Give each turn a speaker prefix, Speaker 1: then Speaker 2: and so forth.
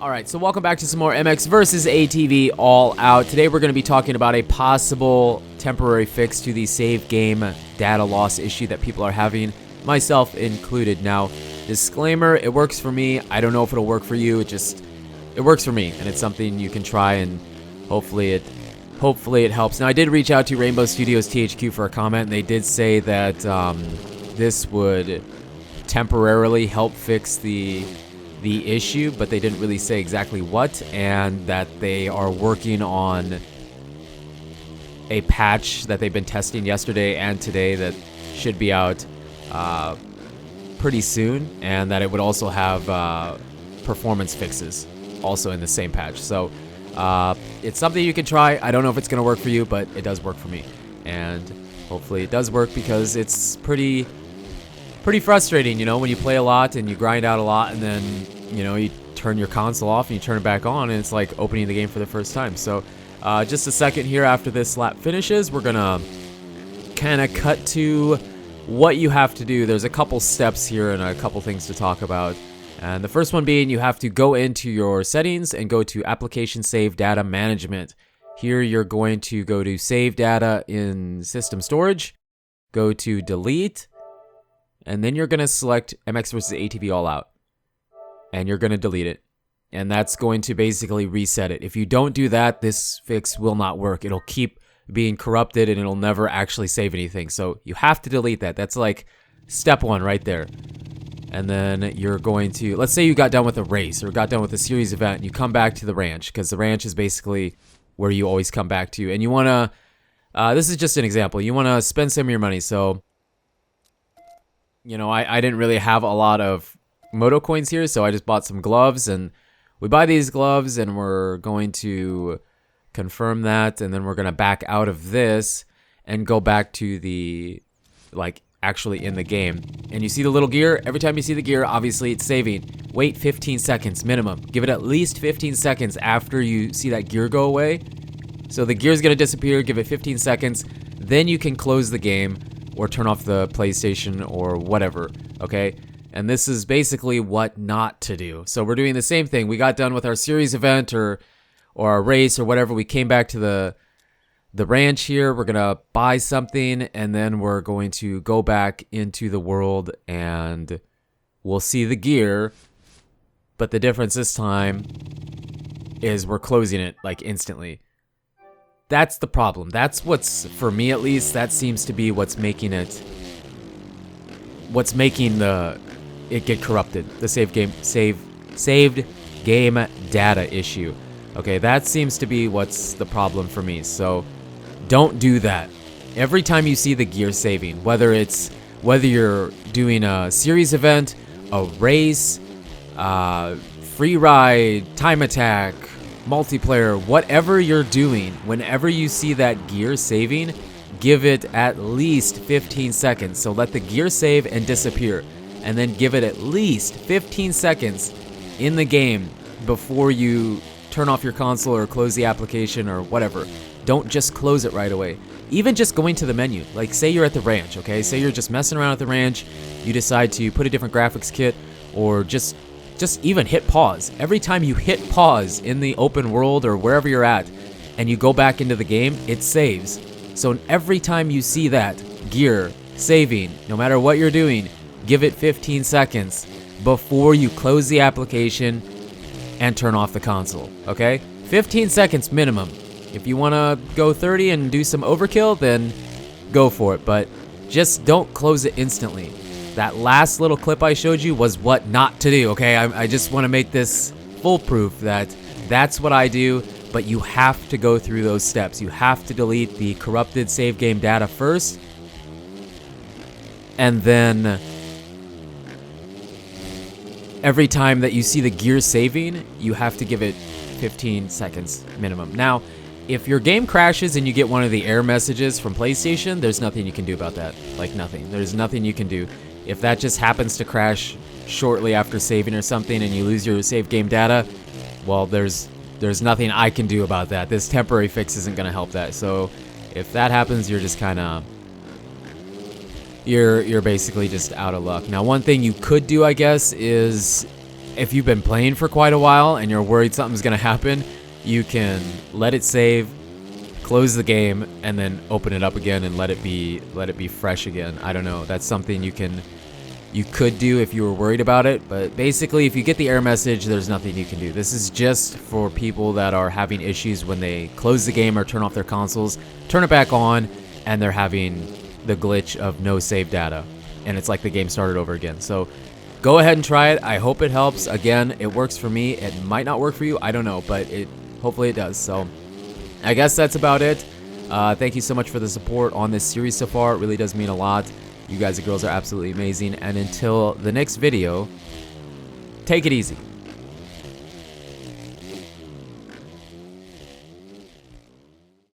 Speaker 1: Alright, so welcome back to some more MX versus ATV All Out. Today we're going to be talking about a possible temporary fix to the save game data loss issue that people are having, myself included. Now, disclaimer, it works for me. I don't know if it'll work for you. It works for me, and it's something you can try, and hopefully it helps. Now, I did reach out to Rainbow Studios THQ for a comment, and they did say that this would temporarily help fix the issue, but they didn't really say exactly what, and that they are working on a patch that they've been testing yesterday and today that should be out pretty soon, and that it would also have performance fixes also in the same patch. So it's something you can try. I don't know if it's going to work for you, but it does work for me, and hopefully it does work, because it's pretty frustrating, you know, when you play a lot and you grind out a lot, and then, you know, you turn your console off and you turn it back on, and it's like opening the game for the first time. So just a second here after this lap finishes, we're gonna kind of cut to what you have to do. There's a couple steps here and a couple things to talk about, and the first one being you have to go into your settings and go to application save data management. Here you're going to go to save data in system storage, go to delete, and then you're going to select MX versus ATV All Out, and you're going to delete it, and that's going to basically reset it. If you don't do that, this fix will not work. It'll keep being corrupted, and it'll never actually save anything. So you have to delete that. That's like step one right there. And then you're going to, let's say you got done with a race or got done with a series event, and you come back to the ranch, because the ranch is basically where you always come back to, and you want to, this is just an example, you want to spend some of your money. So, you know, I didn't really have a lot of moto coins here, so I just bought some gloves, and we buy these gloves, and we're going to confirm that, and then we're going to back out of this and go back to the, like, actually in the game. And you see the little gear? Every time you see the gear, obviously it's saving. Wait 15 seconds minimum. Give it at least 15 seconds after you see that gear go away. So the gear's going to disappear, give it 15 seconds, then you can close the game or turn off the PlayStation or whatever, okay? And this is basically what not to do. So we're doing the same thing. We got done with our series event or our race or whatever. We came back to the ranch here. We're going to buy something, and then we're going to go back into the world, and we'll see the gear. But the difference this time is we're closing it like instantly. That's the problem. That's what's, for me at least, that seems to be what's making it get corrupted. The saved game data issue. Okay, that seems to be what's the problem for me. So don't do that. Every time you see the gear saving, whether you're doing a series event, a race, free ride, time attack, multiplayer, whatever you're doing, whenever you see that gear saving, give it at least 15 seconds. So let the gear save and disappear, and then give it at least 15 seconds in the game before you turn off your console or close the application or whatever. Don't just close it right away. Even just going to the menu, like say you're at the ranch, okay? Say you're just messing around at the ranch, you decide to put a different graphics kit, or just even hit pause. Every time you hit pause in the open world or wherever you're at, and you go back into the game, it saves. So every time you see that gear saving, no matter what you're doing, give it 15 seconds before you close the application and turn off the console, okay? 15 seconds minimum. If you want to go 30 and do some overkill, then go for it, but just don't close it instantly. That last little clip I showed you was what not to do, okay? I just want to make this foolproof that that's what I do, but you have to go through those steps. You have to delete the corrupted save game data first, and then every time that you see the gear saving, you have to give it 15 seconds minimum. Now, if your game crashes and you get one of the error messages from PlayStation, there's nothing you can do about that. Like nothing. There's nothing you can do. If that just happens to crash shortly after saving or something and you lose your save game data, well, there's nothing I can do about that. This temporary fix isn't going to help that. So if that happens, you're just kind of you're basically just out of luck. Now, one thing you could do, I guess, is if you've been playing for quite a while and you're worried something's gonna happen, you can let it save, close the game, and then open it up again and let it be fresh again. I don't know. That's something you could do if you were worried about it, but basically if you get the error message, there's nothing you can do. This is just for people that are having issues when they close the game or turn off their consoles, turn it back on, and they're having the glitch of no save data, and it's like the game started over again. So go ahead and try it. I hope it helps. Again, it works for me. It might not work for you. I don't know, but hopefully it does. So I guess that's about it. Thank you so much for the support on this series so far. It really does mean a lot. You guys and girls are absolutely amazing. And until the next video, take it easy.